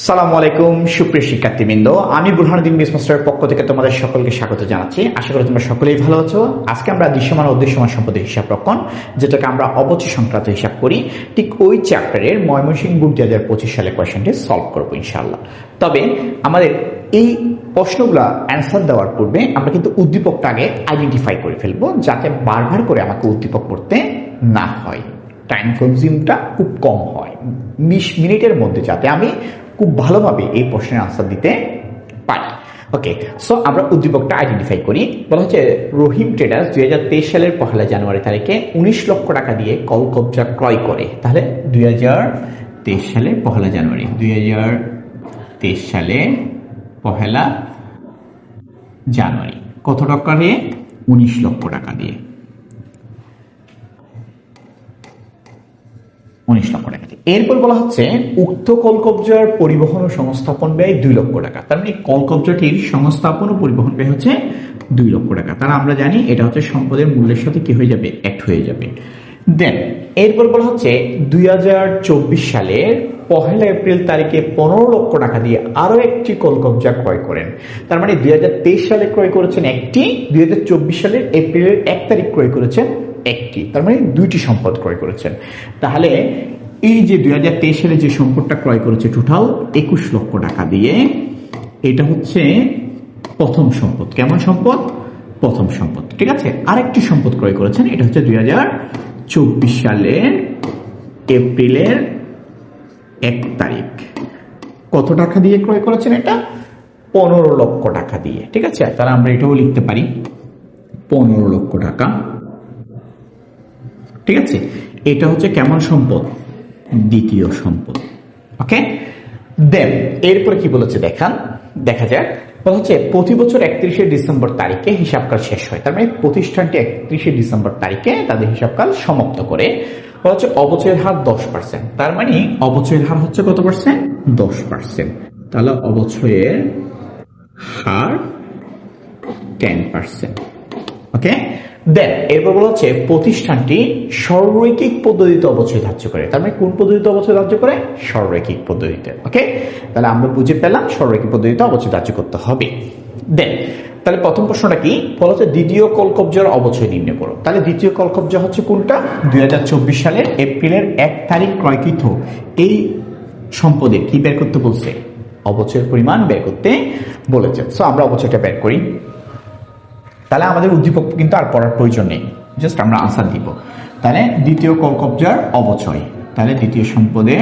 সালামু আলাইকুম সুপ্রিয় শিক্ষার্থীবৃন্দ, আমি বুরহানুদ্দিন মিস মাস্টারের পক্ষ থেকে তোমাদের সকলকে স্বাগত জানাচ্ছি। আশা করি তোমরা সকলেই ভালো আছো। আজকে আমরা দৃশ্যমান ও অদৃশ্যমান সম্পদের হিসাব রক্ষণ, যেটাকে আমরা অবচয় সংক্রান্ত হিসাব করি, ঠিক ওই চ্যাপ্টারের ময়মনসিংহ বুক 2025 সালে কোয়েশ্চেনটি সলভ করবো ইনশাআল্লাহ। তবে আমাদের এই প্রশ্নগুলো অ্যান্সার দেওয়ার পূর্বে আমরা কিন্তু উদ্দীপকটা আগে আইডেন্টিফাই করে ফেলবো, যাতে বারবার করে আমাকে উদ্দীপক পড়তে না হয়, টাইম কনজিউমটা খুব কম হয়, 20 মিনিটের মধ্যে যাতে আমি খুব ভালোভাবে এই প্রশ্নের আনসার দিতে পারি। ওকে, সো আমরা উদ্দীপকটা আইডেন্টিফাই করি। বলা হচ্ছে রহিম ট্রেডার্স 2023 সালের 1 জানুয়ারি তারিখে 19 লক্ষ টাকা দিয়ে কল কবজা ক্রয় করে। তাহলে 2023 সালে 1 জানুয়ারি, 2023 সালে 1 জানুয়ারি কত টাকা দিয়ে? 19 লক্ষ টাকা দিয়ে, 19 লক্ষ টাকা। এরপর বলা হচ্ছে উক্ত কলকবজার পরিবহন ও সংস্থাপন ব্যয় 2 লক্ষ টাকা। তার মানে কলকবজাটির সংস্থাপন ও পরিবহন ব্যয় হচ্ছে 2 লক্ষ টাকা। তাহলে আমরা জানি এটা হচ্ছে সম্পদের মূল্যের সাথে কি হয়ে যাবে? অ্যাড হয়ে যাবে। দেন এরপর বলা হচ্ছে 2024 সালের 1 এপ্রিল তারিখে 15 লক্ষ টাকা দিয়ে আরো একটি কলকবজা ক্রয় করেন। তার মানে 2023 সালে ক্রয় করেছেন একটি, 2024 সালের এপ্রিলের 1 তারিখ ক্রয় করেছেন একটি, তার মানে 2টি সম্পদ ক্রয় করেছেন। তাহলে এই যে 2023 সালে যে সম্পদটা ক্রয় করেছে টোটাল 21 লক্ষ টাকা দিয়ে, এটা হচ্ছে প্রথম সম্পদ। কেমন সম্পদ? প্রথম সম্পদ। ঠিক আছে, আরেকটি সম্পদ ক্রয় করেছেন, এটা হচ্ছে 2024 সালের এপ্রিলের 1 তারিখ। কত টাকা দিয়ে ক্রয় করেছেন? এটা 15 লক্ষ টাকা দিয়ে। ঠিক আছে, তাহলে আমরা এটাও লিখতে পারি 15 লক্ষ টাকা। ঠিক আছে, এটা হচ্ছে কেমন সম্পদ? দ্বিতীয় সম্পদ। ওকে, দেন এরপরে কি বলেছে দেখা যাক। বলা হচ্ছে প্রতি বছর 31শে ডিসেম্বর তারিখে হিসাবকাল শেষ হয়। তার মানে প্রতিষ্ঠানটি 31শে ডিসেম্বর তারিখে তাদের হিসাবকাল সমাপ্ত করে। বলা হচ্ছে অবচয়ের হার 10%। তার মানে অবচয়ের হার হচ্ছে কত পার্সেন্ট? 10%। তাহলে অবচয়ের হার 10%। ওকে, দেন এরপর বলা হচ্ছে প্রতিষ্ঠানটি সরলরৈখিক পদ্ধতিতে অবচয় ধার্য করে। তার মানে কোন পদ্ধতিতে অবচয় ধার্য করে? সরলরৈখিক পদ্ধতিতে। ওকে, তাহলে আমরা বুঝে পেলাম সরলরৈখিক পদ্ধতিতে অবচয় ধার্য করতে হবে। দেন তাহলে প্রথম প্রশ্নটা কি? বলা হচ্ছে দ্বিতীয় কলকবজার অবচয় নির্ণয় করো। তাহলে দ্বিতীয় কলকবজা হচ্ছে কোনটা? 2024 সালের এপ্রিলের 1 তারিখ ক্রয়কৃত এই সম্পদের কি বের করতে বলছে? অবচয়ের পরিমাণ বের করতে বলেছে। সো আমরা অবচয়টা বের করি। তাহলে আমাদের উদ্দীপক কিন্তু আর পড়ার প্রয়োজন নেই, জাস্ট আমরা আনসার দিব। তাহলে দ্বিতীয় কলকবজার অবচয়, তাহলে দ্বিতীয় সম্পদে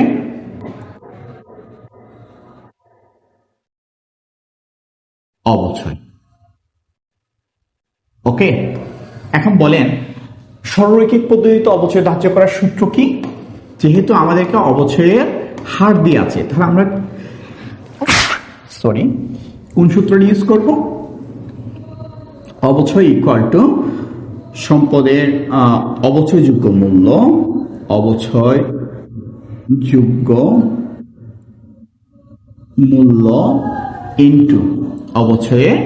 অবচয়। ওকে, এখন বলেন সরলরৈখিক পদ্ধতিতে অবচয় ধার্য করার সূত্র কি? যেহেতু আমাদেরকে অবচয়ের হার দিয়ে আছে, তাহলে আমরা কোন সূত্রটি ইউজ করব? অবচয় ইকুয়াল টু সম্পদের অবচয়যোগ্য মূল্য, অবচয়যোগ্য মূল্য ইনটু অবচয়ের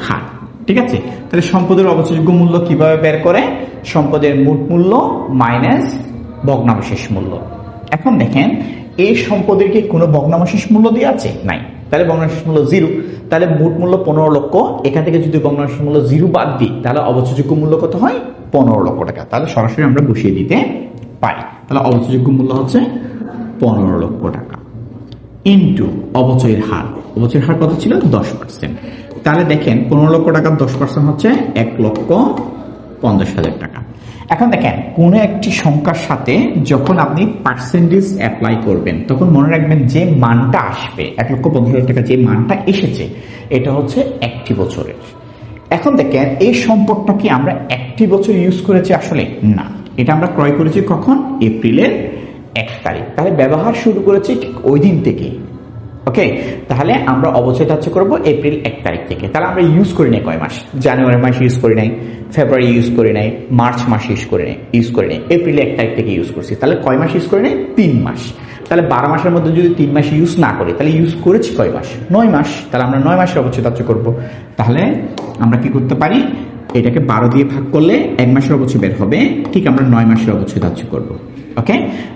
হার। ঠিক আছে, তাহলে সম্পদের অবচয়যোগ্য মূল্য কিভাবে বের করে? সম্পদের মোট মূল্য মাইনাস ভগ্নাবশেষ মূল্য। এখন দেখেন এই সম্পদের কি কোনো ভগ্নাবশেষ মূল্য দিয়ে আছে? নাই। তাহলে ভগ্নাবশেষ মূল্য 0। তাহলে মোট মূল্য 15 লক্ষ। এখান থেকে যদি ভগ্নাবশেষ মূল্য 0 বাদ দিই, তাহলে অবচয়যোগ্য মূল্য কত হয়? 15 লক্ষ টাকা। তাহলে সরাসরি আমরা বসিয়ে দিতে পারি। তাহলে অবচয়যোগ্য মূল্য হচ্ছে 15 লক্ষ টাকা ইনটু অবচয়ের হার। অবচয়ের হার কত ছিল? 10%। তাহলে দেখেন 15 লক্ষ টাকার 10% হচ্ছে 1,50,000 টাকা। এখন দেখেন কোন একটি সংখ্যার সাথে যখন আপনি পার্সেন্টেজ অ্যাপ্লাই করবেন, তখন মনে রাখবেন যে মানটা আসবে, 1,50,000 টাকা যে মানটা এসেছে, এটা হচ্ছে একটি বছরের। এখন দেখেন এই সম্পদটা কি আমরা একটি বছর ইউজ করেছি? আসলে না, এটা আমরা ক্রয় করেছি কখন? এপ্রিলের 1 তারিখ। তাহলে ব্যবহার শুরু করেছি ঠিক ওই দিন থেকে। ওকে, তাহলে আমরা অবচয় ধার্য করবো এপ্রিল 1 তারিখ থেকে। তাহলে আমরা ইউজ করি নাই কয় মাস? জানুয়ারি মাস ইউজ করি নাই, ফেব্রুয়ারি ইউজ করি নাই, মার্চ মাস ইউজ করি নাই, এপ্রিল 1 তারিখ থেকে ইউজ করছি। তাহলে কয় মাস ইউজ করি নাই? 3 মাস। তাহলে 12 মাসের মধ্যে যদি 3 মাস ইউজ না করি, তাহলে ইউজ করেছি কয় মাস? 9 মাস। তাহলে আমরা 9 মাসের অবচয় ধার্য করবো। তাহলে আমরা কি করতে পারি? এটাকে 12 দিয়ে ভাগ করলে 1 মাসের অবচয় বের হবে, ঠিক আমরা 9 মাসের অবচয় ধার্য করবো। ওকে,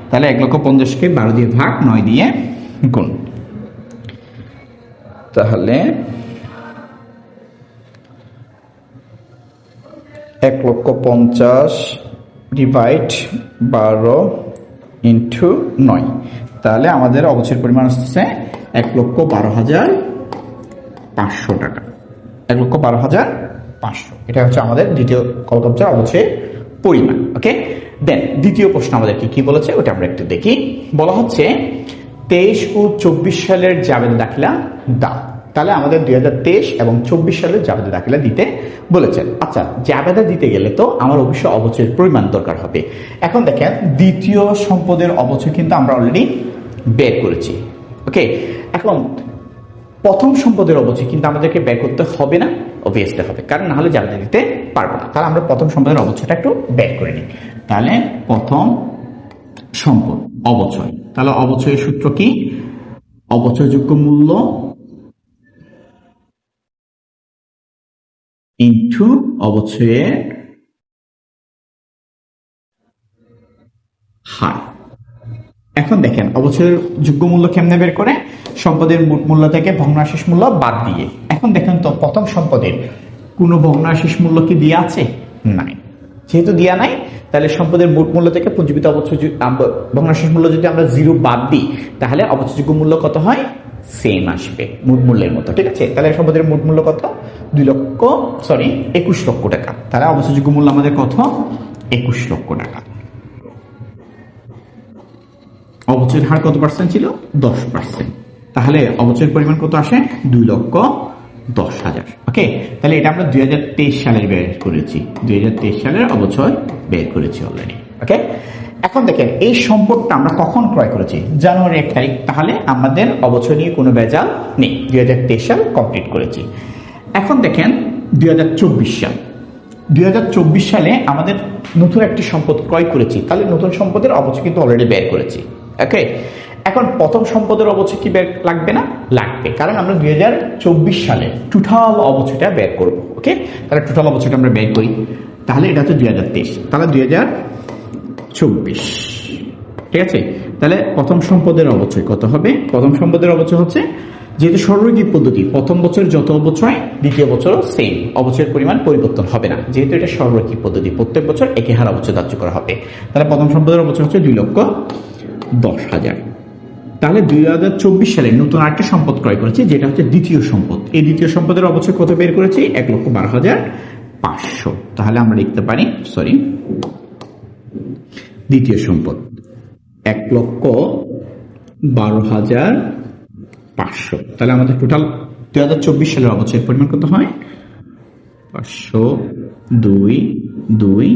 তাহলে 1,50,000কে 12 দিয়ে ভাগ, 9 দিয়ে গুণ। তাহলে 1,50,000 ডিভাইড 12 ইন্টু 9, তাহলে আমাদের অবচয়ের পরিমাণ আসছে 1,12,500 টাকা। 1,12,500, এটা হচ্ছে আমাদের দ্বিতীয় কলকবজার অবচয়ের পরিমাণ। ওকে, দেন দ্বিতীয় প্রশ্ন আমাদেরকে কি বলেছে ওটা আমরা একটু দেখি। বলা হচ্ছে 23 ও 24 সালের জাবেদা দাখিলা দাও। তাহলে আমাদের 2023 এবং 24 সালের জাবেদা দাখিলা দিতে বলেছেন। আচ্ছা, জাবেদা দিতে গেলে তো আমার অবশ্যই অবচয়ের পরিমাণ দরকার হবে। এখন দেখেন দ্বিতীয় সম্পদের অবচয় কিন্তু আমরা অলরেডি বের করেছি। ওকে, এখন প্রথম সম্পদের অবচয় কিন্তু আমাদেরকে বের করতে হবে না, অবভিয়াসলি হবে, কারণ না হলে জাবেদা দিতে পারবো না। তাহলে আমরা প্রথম সম্পদের অবচয়টা একটু বের করে নিই। তাহলে প্রথম সম্পদ অবচয়, তাহলে অবচয়ের সূত্র কি? অবচয়যোগ্য মূল্য ইনটু অবচয়ের হার। এখন দেখেন অবচয়ের যোগ্য মূল্য কেমনে বের করে? সম্পদের মোট মূল্য থেকে ভগ্নাংশেষ মূল্য বাদ দিয়ে। এখন দেখেন তো প্রথম সম্পদের কোনো ভগ্নাংশেষ মূল্য কি দেওয়া আছে? নাই। যেহেতু দেওয়া নাই, তাহলে সম্পদের মোট মূল্য থেকে পুঞ্জীভূত অবচয় ভগ্নাংশেষ মূল্য যদি আমরা 0 বাদ দিই, তাহলে অবচয়যোগ্য মূল্য কত হয়? সেম আসবে, মোট মূল্যের মতো। ঠিক আছে, তাহলে সম্পদের মোট মূল্য কত? 21 লক্ষ টাকা। তাহলে অবচয়যোগ্য মূল্য আমাদের কত? 21 লক্ষ টাকা। অবচয়ের হার কত পার্সেন্ট ছিল? 10%। তাহলে অবচয়ের পরিমাণ কত আসে? 2,10,000। ওকে, তাহলে এটা আমরা 2023 সালের বের করেছি, 2023 সালের অবচয় বের করেছি অলরেডি। ওকে, এখন দেখেন এই সম্পদটা আমরা কখন ক্রয় করেছি? জানুয়ারি 1 তারিখ। তাহলে আমাদের অবচয় নিয়ে কোনো ভেজাল নেই, 2023 সাল কমপ্লিট করেছি। এখন দেখেন 2024 সাল। 2024 সালে আমাদের নতুন একটি সম্পদ ক্রয় করেছি, তাহলে নতুন সম্পদের অবচয় কিন্তু অলরেডি বের করেছি। ওকে, এখন প্রথম সম্পদের অবচয় কি বের লাগবে না? লাগবে, কারণ আমরা 2024 সালে টোটাল অবচয়টা বের করব। ওকে, তাহলে টোটাল অবচয়টা আমরা বের করি। তাহলে এটা হচ্ছে 2023, তাহলে 2024। ঠিক আছে, তাহলে প্রথম সম্পদের অবচয় কত হবে? প্রথম সম্পদের অবচয় হচ্ছে, যেহেতু সরলরৈখিক পদ্ধতি, প্রথম বছর যত অবচয় দ্বিতীয় বছরও সেম, অবচয়ের পরিমাণ পরিবর্তন হবে না। যেহেতু এটা সরলরৈখিক পদ্ধতি, প্রত্যেক বছর একই হার অবচয় ধার্য করা হবে। তাহলে প্রথম সম্পদের অবচয় হচ্ছে 2,10,000। তাহলে 2024 সালে নতুন আরেকটা সম্পদ ক্রয় করেছি, যেটা হচ্ছে দ্বিতীয় সম্পদ। এই দ্বিতীয় সম্পদের অবচয় কত বের করেছি? 1,12,500। তাহলে আমরা লিখতে পারি, দ্বিতীয় সম্পদ 1,12,500। তাহলে আমাদের টোটাল 2024 সালের অবচয়ের পরিমাণ কত হয়? 500, 2, 2,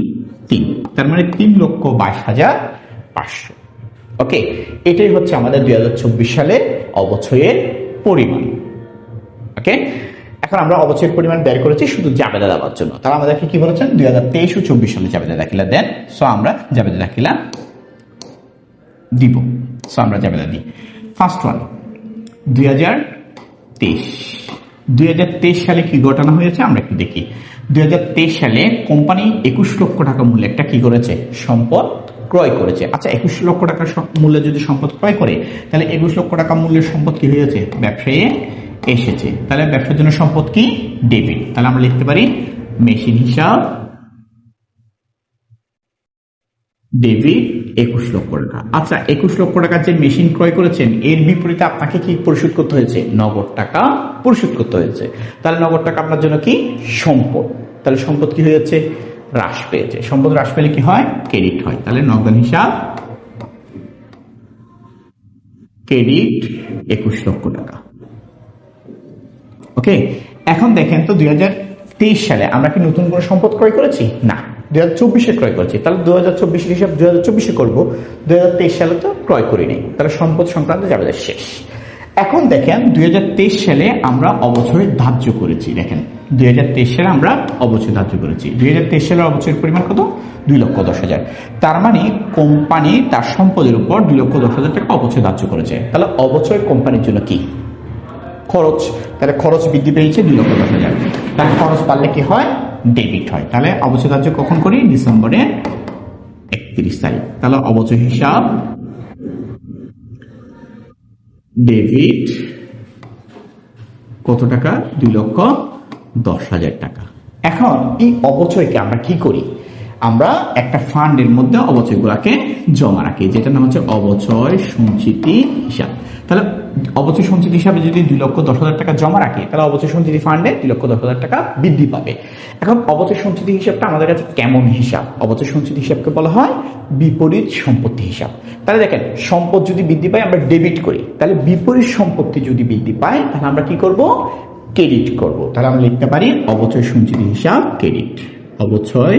3, তার মানে 3,22,500। ওকে, এটাই হচ্ছে আমাদের 2024 সালে অবচয়ের পরিমাণ। ওকে, এখন আমরা অবচয়ের পরিমাণ বের করেছি শুধু জাবেদা দেওয়ার জন্য। তাহলে আমাদেরকে কি বলেছেন? 2023 ও 24 সালে জাবেদা দাখিলা দেন। সো আমরা জাবেদা দাখিলা দিব। সো আমরা জাবেদা দিই। ফার্স্ট ওয়ান 2023 সালে কি ঘটনা হয়েছে আমরা একটু দেখি। 2023 সালে কোম্পানি 21 লক্ষ টাকা মূল্যে একটা কি করেছে? সম্পদ ক্রয় করেছে। আচ্ছা, 21 লক্ষ টাকা মূল্যে যদি সম্পদ ক্রয় করে, তাহলে 21 লক্ষ টাকা মূল্যের সম্পদ কি হয়েছে? ব্যবসায়ী এসেছে। তাহলে ব্যবসার জন্য সম্পদ কি? ডেবিট। তাহলে আমরা লিখতে পারি মেশিন হিসাব ডেবিট 21 লক্ষ টাকা। আচ্ছা, 21 লক্ষ টাকার যে মেশিন ক্রয় করেছেন, এর বিপরীতে আপনাকে কি পরিশোধ করতে হয়েছে? নগদ টাকা পরিশোধ করতে হয়েছে। তাহলে নগদ টাকা আপনার জন্য কি? সম্পদ। তাহলে সম্পদ কি হয়েছে? হ্রাস পেয়েছে। সম্পদ হ্রাস পেলে কি হয়? ক্রেডিট হয়। তাহলে নগদ হিসাব ক্রেডিট 21 লক্ষ টাকা। ওকে, এখন দেখেন তো 2023 সালে আমরা কি নতুন কোনো সম্পদ ক্রয় করেছি? না, 2024 ক্রয় করেছি। তাহলে 2024 হিসাব 2024 করবো, 2023 সালে তো ক্রয় করিনি। তাহলে সম্পদ সংক্রান্ত জাবেদা শেষ। এখন দেখেন 2023 সালে আমরা অবচয় ধার্য করেছি। দেখেন 2023 সালে আমরা অবচয় ধার্য করেছি। 2023 সালের অবচয়ের পরিমাণ কত? 2,10,000। তার মানে কোম্পানি তার সম্পদের উপর 2,10,000 টাকা অবচয় ধার্য করেছে। তাহলে অবচয় কোম্পানির জন্য কি? খরচ। তাহলে খরচ বৃদ্ধি পেয়েছে 2,10,000। তাহলে খরচ বাড়লে কি হয়? ডেবিট হয়। তাহলে অবচয় ধার্য কখন করি? ডিসেম্বরের 31 তারিখ। তাহলে অবচয় হিসাব ডেবিট কত টাকা? 2,10,000 টাকা। এখন এই অবচয়কে আমরা কি করি? আমরা একটা ফান্ডের মধ্যে অবচয়গুলোকে জমা রাখি, যেটার নাম হচ্ছে অবচয় সঞ্চিতি হিসাব। তাহলে অবচয় সঞ্চিতি হিসাবে যদি 2,10,000 টাকা জমা রাখি, তাহলে অবচয় সঞ্চিতি ফান্ডে 2,10,000 টাকা বৃদ্ধি পাবে। এখন অবচয় সঞ্চিতি হিসাবটা আমাদের কাছে কেমন হিসাব? অবচয় সঞ্চিতি হিসাবকে বলা হয় বিপরীত সম্পত্তি হিসাব। তাহলে দেখেন, সম্পদ যদি বৃদ্ধি পায় আমরা ডেবিট করি, তাহলে বিপরীত সম্পত্তি যদি বৃদ্ধি পায় তাহলে আমরা কি করব? ক্রেডিট করব। তাহলে আমরা লিখতে পারি অবচয় সঞ্চিতি হিসাব ক্রেডিট। অবচয়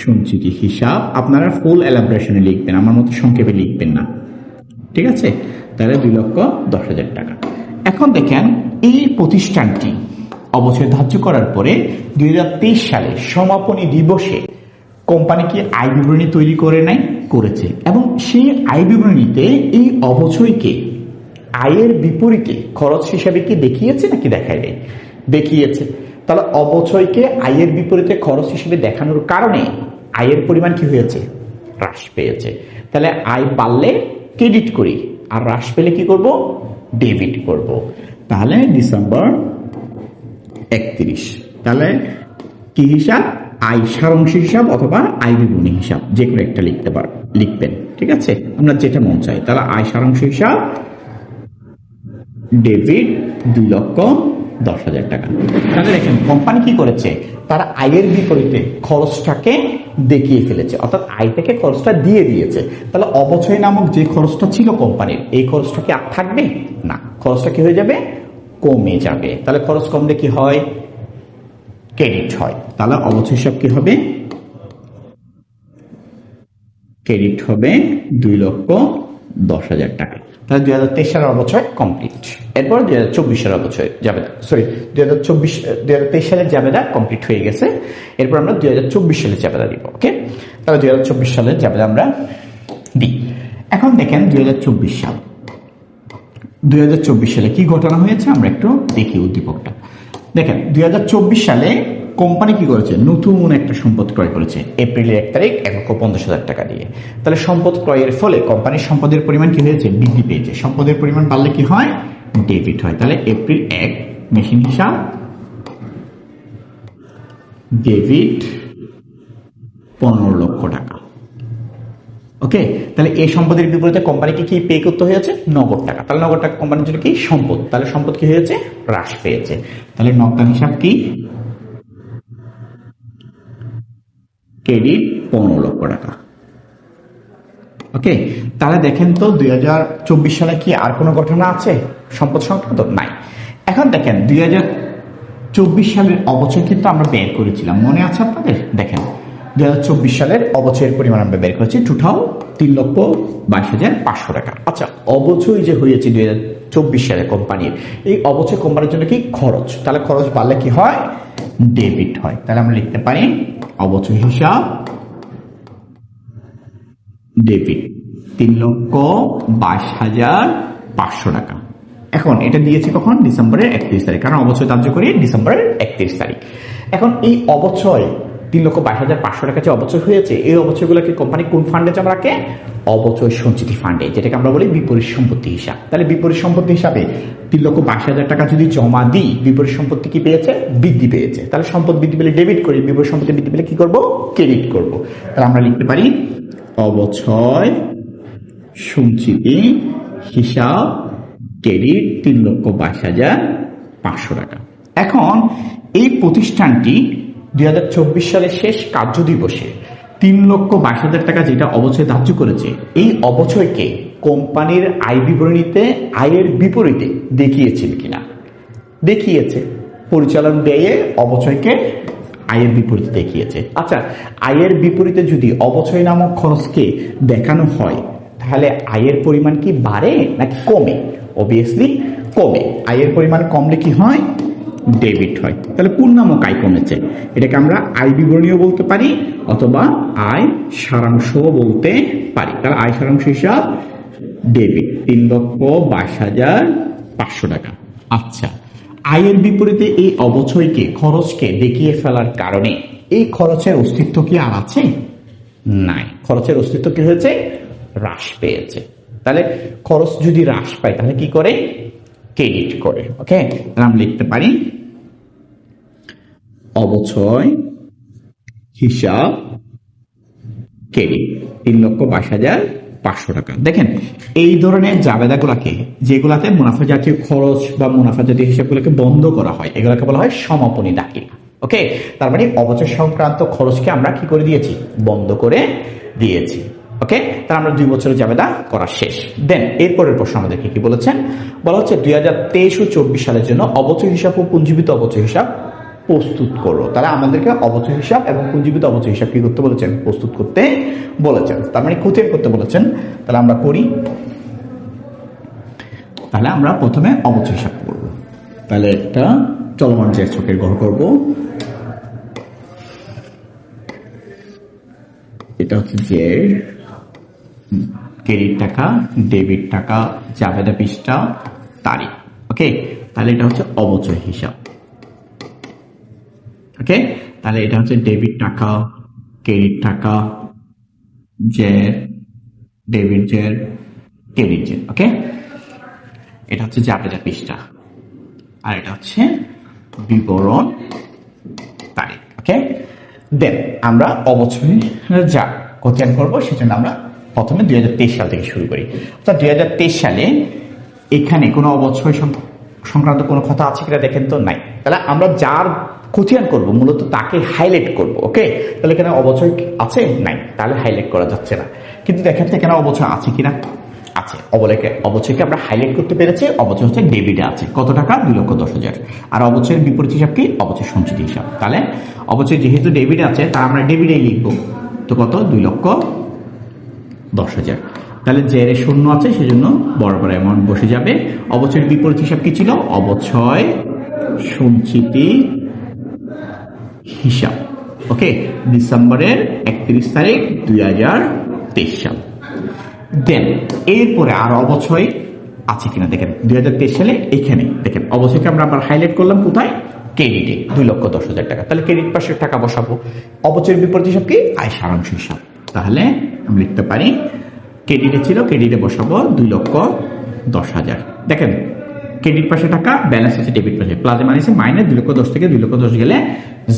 সঞ্চিতি হিসাব আপনারা ফুল এলাবোরেশনে লিখবেন, আমার মতো সংক্ষেপে লিখবেন না, ঠিক আছে? তাহলে 2,10,000 টাকা। এখন দেখেন, এই প্রতিষ্ঠানটি অবচয় ধার্য করার পরে 2023 সালে সমাপনী দিবসে কোম্পানি কি আয় বিবরণী তৈরি করে নাই? করেছে। এবং সেই আয় বিবরণীতে এই অবচয়কে আয়ের বিপরীতে খরচ হিসাবে কি দেখিয়েছে নাকি দেখায় নেই? দেখিয়েছে। তাহলে অবচয়কে আয়ের বিপরীতে খরচ হিসেবে দেখানোর কারণে আয়ের পরিমাণ কি হয়েছে? হ্রাস পেয়েছে। তাহলে আয় বাড়লে ক্রেডিট করি, আর হ্রাস পেলে কি করব? ডেবিট করব। তাহলে ডিসেম্বর 31, তাহলে কি হিসাব? আয় সারাংশ হিসাব অথবা আয় বিবরণী হিসাব, যে কোনো একটা লিখবেন, ঠিক আছে? আমরা যেটা মন চাই। তাহলে আয় সারাংশ হিসাব ডেবিট 2,10,000 টাকা। তাহলে দেখেন, কোম্পানি কি করেছে? তারা আয়ের বিপরীতে খরচটাকে দেখিয়ে ফেলেছে, অর্থাৎ আয় থেকে খরচটা দিয়ে দিয়েছে। তাহলে অবচয় নামক যে খরচটা ছিল কোম্পানির, এই খরচটা কি আর থাকবে না? খরচটা কি হয়ে যাবে? কমে যাবে। তাহলে খরচ কমলে কি হয়? ক্রেডিট হয়। তাহলে অবচয় হিসাব কি হবে? ক্রেডিট হবে 2,10,000 টাকা। তাহলে 2023 সালের অবচয় কমপ্লিট। এরপর 2024 সালের অবচয় জাবেদা, 2023 সালের জাবেদা কমপ্লিট হয়ে গেছে। এরপর আমরা 2024 সালের জাবেদা দিব। ওকে, তাহলে 2024 সালের জাবেদা আমরা দিই। এখন দেখেন 2024 সাল, 2024 সালে কি ঘটনা হয়েছে আমরা একটু দেখি উদ্দীপকটা। দেখেন, 2024 সালে কোম্পানি কি করেছে? নতুন একটা সম্পদ ক্রয় করেছে এপ্রিলের 1 তারিখ 1,50,000 টাকা দিয়ে। তাহলে সম্পদ ক্রয়ের ফলে কোম্পানির সম্পদের পরিমাণ কি হয়েছে? বৃদ্ধি পেয়েছে। সম্পদের পরিমাণ বাড়লে কি হয়? ডেবিট হয়। তাহলে এপ্রিল 1 মেশিন হিসাব ডেবিট 15 লক্ষ টাকা। ওকে, তাহলে এই সম্পদের বিপরীতে কোম্পানিকে কি পে করতে হয়েছে? নগদ টাকা। তাহলে নগদ টাকা কোম্পানির জন্য কি? সম্পদ। তাহলে সম্পদ কি হয়েছে? হ্রাস পেয়েছে। তাহলে নগদান হিসাব কি? ক্রেডিট 15 লক্ষ টাকা। ওকে, তাহলে দেখেন তো 2024 সালে কি আর কোনো ঘটনা আছে সম্পদ সংক্রান্ত? নাই। এখন দেখেন 2024 সালের অবচয় কিন্তু আমরা বের করেছিলাম, মনে আছে আপনাদের? দেখেন 2024 সালের অবচয়ের পরিমাণ আমরা বের করেছি টোটাল 3,22,500 টাকা। আচ্ছা, অবচয় যে হয়েছে 2024 সালে কোম্পানির, এই অবচয় কোম্পানির জন্য কি? খরচ। তাহলে খরচ বাড়লে কি হয়? ডেবিট হয়। তাহলে আমরা লিখতে পারি অবচয় হিসাব ডেবিট 3,22,500 টাকা। এখন এটা দিয়েছে কখন? ডিসেম্বরের 31 তারিখ, কারণ অবচয় ধার্য করি ডিসেম্বরের 31 তারিখ। এখন এই অবচয় 3,22,500 টাকা যে অবচয় হয়েছে, এই অবচয়গুলোকে কোম্পানি কোন ফান্ডে জমা রাখে? অবচয় সঞ্চিতি ফান্ডে, যেটাকে আমরা বলি বিপরীত সম্পত্তি হিসাব। তাহলে বিপরীত সম্পত্তি হিসাবে 3,22,000 টাকা যদি জমা দিই, বিপরীত সম্পত্তি কি পেয়েছে? বৃদ্ধি পেয়েছে। তাহলে সম্পদ বৃদ্ধি পেলে ডেবিট করি, বিপরীত সম্পত্তি বৃদ্ধি পেলে কি করব? ক্রেডিট করব। তাহলে আমরা লিখতে পারি অবচয় সঞ্চিতি হিসাব ক্রেডিট 3,22,500 টাকা। এখন এই প্রতিষ্ঠানটি 2024 সালের শেষ কার্য দিবসে 3,22,000 টাকা যেটা অবচয় ধার্য করেছে, এই অবচয়কে কোম্পানির আয় বিবরণীতে আয়ের বিপরীতে দেখিয়েছিল কিনা? দেখিয়েছে। পরিচালন ব্যয়ে অবচয়কে আয়ের বিপরীতে দেখিয়েছে। আচ্ছা, আয়ের বিপরীতে যদি অবচয় নামক খরচকে দেখানো হয়, তাহলে আয়ের পরিমাণ কি বাড়ে নাকি কমে? অবভিয়াসলি কমে। আয়ের পরিমাণ কমলে কি হয়? ডেবিট হয়। তাহলে পূর্ণাঙ্গ আয় কমেছে, এটাকে আমরা আয় বিবরণীও বলতে পারি অথবা আয় সারাংশ বলতে পারি। তাহলে আয় সারাংশ হিসাব ডেবিট 3,22,500 টাকা। আচ্ছা, আয়ের বিপরীতে এই অবচয়কে খরচকে দেখিয়ে ফেলার কারণে এই খরচের অস্তিত্ব কি আর আছে? নাই। খরচের অস্তিত্ব কি হয়েছে? হ্রাস পেয়েছে। তাহলে খরচ যদি হ্রাস পায় তাহলে কি করে? ক্রেডিট করে। ওকে, তাহলে আমরা লিখতে পারি অবচয় হিসাব ক্রেডিট 3,22,500 টাকা। দেখেন এই ধরনের জাবেদাগুলোকে, যেগুলাতে মুনাফা জাতীয় খরচ বা মুনাফা জাতীয় হিসাবগুলোকে বন্ধ করা হয়, এগুলোকে বলা হয় সমাপনী দাখিল। ওকে, তার মানে অবচয় সংক্রান্ত খরচকে আমরা কি করে দিয়েছি, বন্ধ করে দিয়েছি। ওকে, তাহলে আমরা 2 বছরের জাবেদা করা শেষ। দেন এরপরের প্রশ্ন আমাদেরকে কি বলেছেন, বলা হচ্ছে 2023 ও 24 সালের জন্য অবচয় হিসাব ও পুঞ্জীবিত অবচয় হিসাব প্রস্তুত করো। তাহলে আমাদেরকে অবচয় হিসাব এবং পুঞ্জীবিত অবচয় হিসাব কি করতে বলেছেন, প্রস্তুত করতে বলেছেন। তার মানে খতিয়ান করতে বলেছেন। তাহলে আমরা করি। তাহলে আমরা প্রথমে অবচয় হিসাব করব। তাহলে একটা চলমান জের ছকের ঘর করব। এটা হচ্ছে জের, ক্রেডিট টাকা, ডেবিট টাকা, জাবেদা পৃষ্ঠা, তারিখ। ওকে, তাহলে এটা হচ্ছে অবচয় হিসাব। ওকে, তাহলে এটা হচ্ছে ডেবিট টাকা, ক্রেডিট টাকা, জের, ডেবিট জের, ক্রেডিট জের। ওকে, এটা হচ্ছে জাবেদা পৃষ্ঠা, আর এটা হচ্ছে বিবরণ তারিখ। ওকে, দেন আমরা অবচয় যা খতিয়ান করবো, সেজন্য আমরা প্রথমে 2023 সাল থেকে শুরু করি। অর্থাৎ 2023 সালে এখানে কোনো অবচয় সংক্রান্ত কোনো কথা আছে কিনা দেখেন তো, নাই। তাহলে আমরা যার খতিয়ান করব মূলত তাকে হাইলাইট করব। ওকে, তাহলে এখানে অবচয় আছে, নাই, তাহলে হাইলাইট করা যাচ্ছে না। কিন্তু দেখেন তো এখানে অবচয় আছে কিনা, আছে। অবচয়কে আমরা হাইলাইট করতে পেরেছি। অবচয় হচ্ছে ডেবিটে আছে কত টাকা, 2,10,000। আর অবচয়ের বিপরীত হিসাব কি, অবচয় সঞ্চিত হিসাব। তাহলে অবচয় যেহেতু ডেবিটে আছে, তা আমরা ডেবিটেই লিখবো। তো কত, 2,10,000। তাহলে জেরে শূন্য আছে, সেজন্য বরাবর অ্যামাউন্ট বসে যাবে। অবচয়ের বিপরীত হিসাব কি ছিল, অবচয় সঞ্চিতি হিসাব। ওকে, ডিসেম্বরের 31 তারিখ 2023 সাল। দেন এরপরে আর অবচয় আছে কিনা দেখেন, 2023 সালে এখানে দেখেন অবচয়কে আমরা আবার হাইলাইট করলাম কোথায়, ক্রেডিটে 2,10,000 টাকা। তাহলে ক্রেডিট পাশের টাকা বসাবো। অবচয়ের বিপরীত হিসাব কি, আয় সারাংশ হিসাব। তাহলে আমি লিখতে পারি ক্রেডিটে ছিল, ক্রেডিটে বসাবো 2,10,000। দেখেন ক্রেডিট পাশে টাকা, ব্যালেন্স আছে ডেবিট পাশে, প্লাসে মাইনাসে মাইনাস, 2,10,000 থেকে 2,10,000 গেলে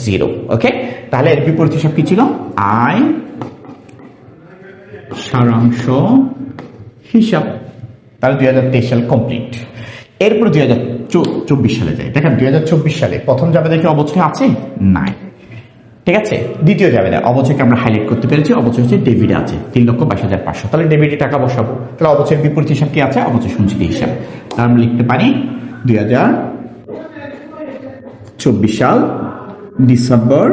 0। ওকে, তাহলে এর বিপরীত হিসাব কি ছিল, আয় সারাংশ হিসাব। তাহলে 2023 সাল কমপ্লিট। এরপর 2024 সালে যাই। দেখেন 2024 সালে প্রথম জাবেদা কি অবচয় আছে, নাই। ঠিক আছে, দ্বিতীয় জাবেদা অবচয়কে আমরা হাইলাইট করতে পেরেছি। অবচয় হচ্ছে ডেবিটে আছে 3,22,500। তাহলে ডেবিটে টাকা বসাবো। তাহলে অবচয়ের বিপরীত হিসাব কি আছে, অবচয় সঞ্চিত হিসাব। তাহলে আমরা লিখতে পারি 2024 সাল ডিসেম্বর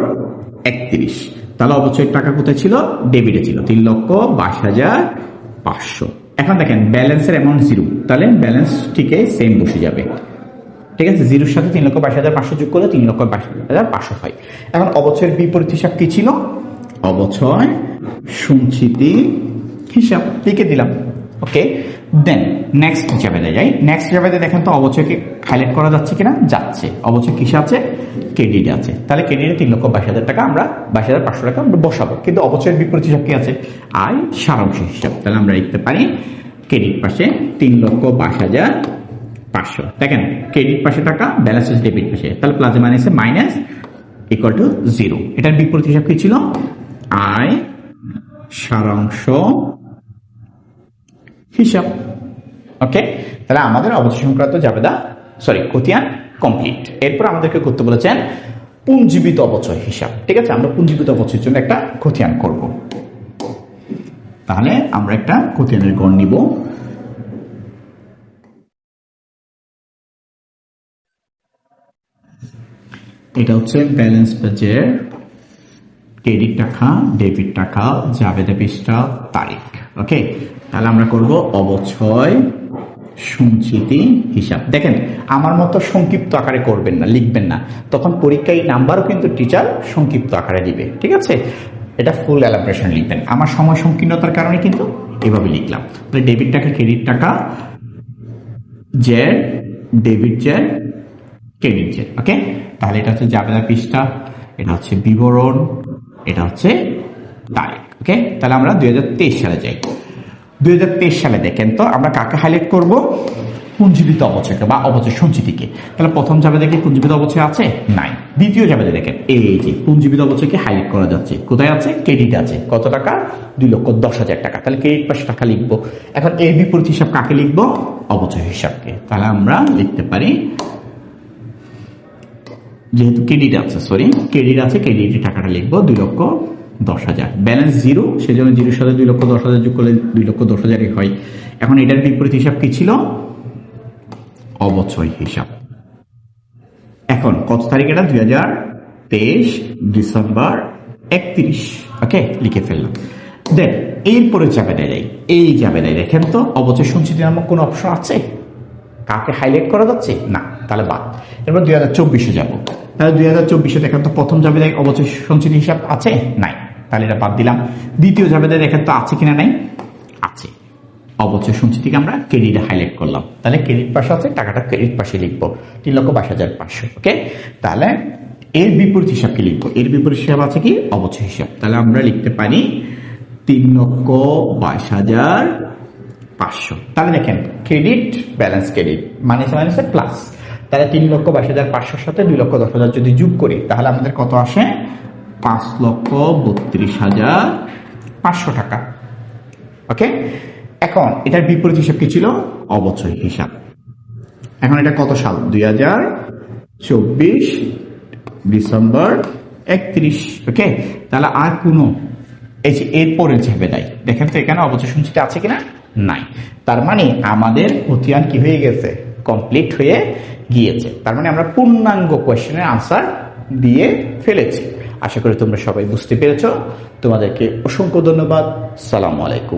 31। তাহলে অবচয়ের টাকা কোথায় ছিল, ডেবিটে ছিল 3,22,500। এখন দেখেন ব্যালেন্সের অ্যামাউন্ট 0, তাহলে ব্যালেন্স ঠিকই সেম বসে যাবে। ঠিক আছে, 0-র সাথে 3,22,500 যোগ করলে 3,22,500 হয়। এখন অবচয়ের বিপরীত হিসাব কি ছিল, অবচয় সঞ্চিতি হিসাব, লিখে দিলাম। ওকে, দেন নেক্সট জাবেদা যাই। নেক্সট জাবেদা দেখেন তো অবচয়কে হাইলাইট করা যাচ্ছে কিনা, যাচ্ছে। অবচয় কিসে আছে, ক্রেডিটে আছে। তাহলে ক্রেডিটে 3,22,000 টাকা, আমরা 22,500 টাকা আমরা বসাবো। কিন্তু অবচয়ের বিপরীত হিসাব কি আছে, আয় সারাংশ হিসাব। তাহলে আমরা লিখতে পারি ক্রেডিট পাশে 3,22,500। দেখেন ক্রেডিট পাশে টাকা, ব্যালেন্স আছে ডেবিট পাশে, তাহলে প্লাসে মাইনাসে মাইনাস ইকুয়াল টু 0। এটার বিপরীত হিসাব কি ছিল, আয় সারাংশ হিসাব। ওকে, তাহলে আমাদের অবচয় সংক্রান্ত জাবেদা খতিয়ান কমপ্লিট। এরপর আমাদেরকে করতে বলেছেন পুঞ্জীবিত অবচয় হিসাব। ঠিক আছে, আমরা পুঞ্জীবিত অবচয়ের জন্য একটা খতিয়ান করব। তাহলে আমরা একটা খতিয়ানের গড় নিব। এটা হচ্ছে ব্যালেন্স পেজের ক্রেডিট টাকা, ডেবিট টাকা, জাবেদা পৃষ্ঠা, তারিখ। ওকে, তাহলে আমরা করব অবচয় সঞ্চিতি হিসাব। দেখেন আমার মতো সংক্ষিপ্ত আকারে করবেন না, লিখবেন না, তখন পরীক্ষায় নাম্বারও কিন্তু টিচার সংক্ষিপ্ত আকারে দিবে। ঠিক আছে, এটা ফুল এলাবোরেশন লিখবেন। আমার সময় সংকীর্ণতার কারণে কিন্তু এভাবে লিখলাম। ডেবিট টাকা, ক্রেডিট টাকা, Z, debit Z, credit Z. Okay, তাহলে এটা হচ্ছে জাবেদা পৃষ্ঠা, এটা হচ্ছে বিবরণ, এটা হচ্ছে তারিখ। ওকে, তাহলে আমরা 2023 সালে যাই। 2023 সালে দেখেন তো আমরা কাকে হাইলাইট করব, পুঞ্জীবিত অবচয়কে বা অবচয় সঞ্চিতিকে। তাহলে প্রথম যাবে দেখে পুঞ্জীবিত অবচয় আছে নাই। দ্বিতীয় যাবে দেখেন এই যে পুঞ্জীবিত অবচয়কে হাইলাইট করা যাচ্ছে, কোথায় আছে? ক্রেডিট আছে। কত টাকা? 2,10,000 টাকা। তাহলে ক্রেডিট পাশে টাকা লিখবো। এখন এর বিপরীত হিসাব কাকে লিখবো? অবচয় হিসাবকে। তাহলে আমরা লিখতে পারি, যেহেতু ক্রেডিট আছে, ক্রেডিট আছে, ক্রেডিটের টাকাটা লিখবো 2,10,000। ব্যালেন্স 0, সেজন্য 0-র সাথে 2,10,000 যোগ করলে 2,10,000 হয়। এখন এটার বিপরীত হিসাব কি ছিল? অবচয় হিসাব। এখন কত তারিখ এটা? 2023 ডিসেম্বর 31। ওকে, লিখে ফেললাম। দেন এরপরে জাবেদায় যাই। এই জাবেদায় দেখেন তো অবচয় সঞ্চিতি নামক কোন অপশন আছে? কাকে হাইলাইট করা যাচ্ছে? না, তাহলে বাদ। এরপর 2024-এ যাবো। তাহলে 2024-এ দেখেন তো প্রথম জাবেদায় অবচয় সঞ্চিতি হিসাব আছে? নাই, তাহলে এটা বাদ দিলাম। দ্বিতীয় জাবেদায় দেখেন তো আছে কিনা? নাই, আছে। অবচয় সঞ্চিতিকে আমরা ক্রেডিটে হাইলাইট করলাম। তাহলে ক্রেডিট পাশে আছে, টাকাটা ক্রেডিট পাশে লিখবো 3,22,500। ওকে, তাহলে এর বিপরীত হিসাব কি লিখবো? এর বিপরীত হিসাব আছে কি? অবচয় হিসাব। তাহলে আমরা লিখতে পারি 3,22,500। তাহলে দেখেন ক্রেডিট ব্যালেন্স, ক্রেডিট মাইনাসে প্লাস। তাহলে 3,22,500 সাথে 2,10,000 যদি যোগ করি তাহলে আমাদের কত আসে? 5,32,500 টাকা। ওকে, এখন এটার বিপরীত হিসাব কি ছিল? অবচয় হিসাব। এখন এটা কত সাল? 2024 ডিসেম্বর 31। ওকে, তাহলে আর কোনো এই যে এরপরে ঝাবেদাই দেখেন তো এখানে অবচয় সঞ্চিতি আছে কিনা? নাই। তার মানে আমাদের খতিয়ান কি হয়ে গেছে? কমপ্লিট হয়ে গিয়েছে। তার মানে আমরা পূর্ণাঙ্গ কোয়েশ্চেনের আনসার দিয়ে ফেলেছি। আশা করি তোমরা সবাই বুঝতে পেরেছো। তোমাদেরকে অসংখ্য ধন্যবাদ। সালামু আলাইকুম।